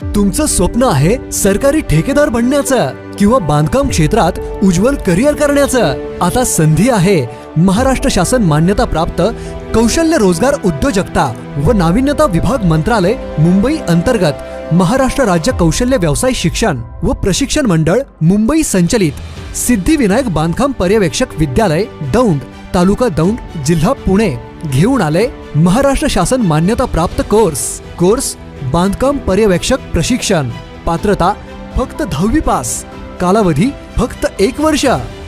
तुमचं स्वप्न आहे सरकारी ठेकेदार बनण्याचं किंवा बांधकाम क्षेत्रात उज्ज्वल करिअर करण्याचं। आता संधी आहे महाराष्ट्र शासन मान्यता प्राप्त कौशल्य रोजगार उद्योजकता व नाविन्यता विभाग मंत्रालय मुंबई अंतर्गत महाराष्ट्र राज्य कौशल्य व्यवसाय शिक्षण व प्रशिक्षण मंडळ मुंबई संचलित सिद्धिविनायक बांधकाम पर्यवेक्षक विद्यालय दौंड तालुका दौंड जिल्हा पुणे घेऊन आले महाराष्ट्र शासन मान्यता प्राप्त कोर्स बांधकाम पर्यवेक्षक प्रशिक्षण। पात्रता फक्त 10वी पास। कालावधी फक्त 1 वर्ष।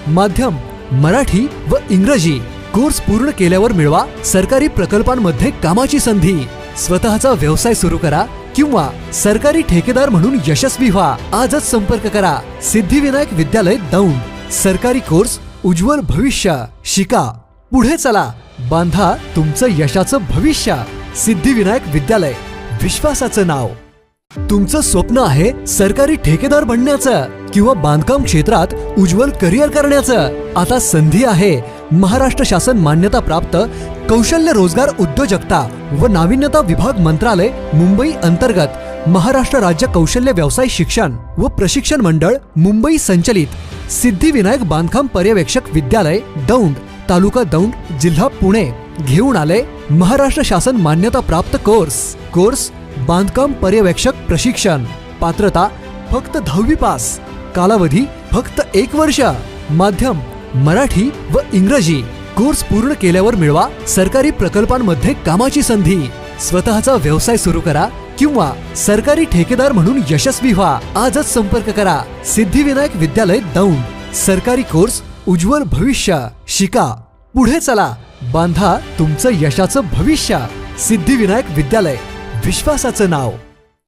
माध्यम मराठी व इंग्रजी। कोर्स पूर्ण केल्यावर मिळवा सरकारी प्रकल्पांमध्ये कामाची संधी। स्वतःचा व्यवसाय सुरू करा किंवा सरकारी ठेकेदार म्हणून यशस्वी व्हा। आजच संपर्क करा सिद्धिविनायक विद्यालय दौंड। सरकारी कोर्स उज्ज्वल भविष्य। शिका पुढे चला, बांधा तुमचं यशाचं भविष्य। सिद्धिविनायक विद्यालय, विश्वासाचं नाव। तुमचं स्वप्न आहे सरकारी ठेकेदार बनण्याचं किंवा बांधकाम क्षेत्रात उज्ज्वल करिअर करण्याचं। आता संधी आहे महाराष्ट्र शासन मान्यता प्राप्त कौशल्य रोजगार उद्योजकता व नाविन्यता विभाग मंत्रालय मुंबई अंतर्गत महाराष्ट्र राज्य कौशल्य व्यवसाय शिक्षण व प्रशिक्षण मंडळ मुंबई संचलित सिद्धिविनायक बांधकाम पर्यवेक्षक विद्यालय दौंड तालुका दौंड जिल्हा पुणे घेऊन आले महाराष्ट्र शासन मान्यता प्राप्त कोर्स बांधकाम पर्यवेक्षक प्रशिक्षण। पात्रता फक्त 10वी पास। कालावधी फक्त 1 वर्ष। माध्यम मराठी व इंग्रजी। कोर्स पूर्ण केल्यावर मिळवा सरकारी प्रकल्पांमध्ये कामाची संधी। स्वतःचा व्यवसाय सुरू करा किंवा सरकारी ठेकेदार म्हणून यशस्वी व्हा। आजच संपर्क करा सिद्धिविनायक विद्यालय दौंड। सरकारी कोर्स उज्ज्वल भविष्य। शिका पुढे चला, बांधा तुमचं यशाचं भविष्य। सिद्धिविनायक विद्यालय, विश्वासाचं नाव।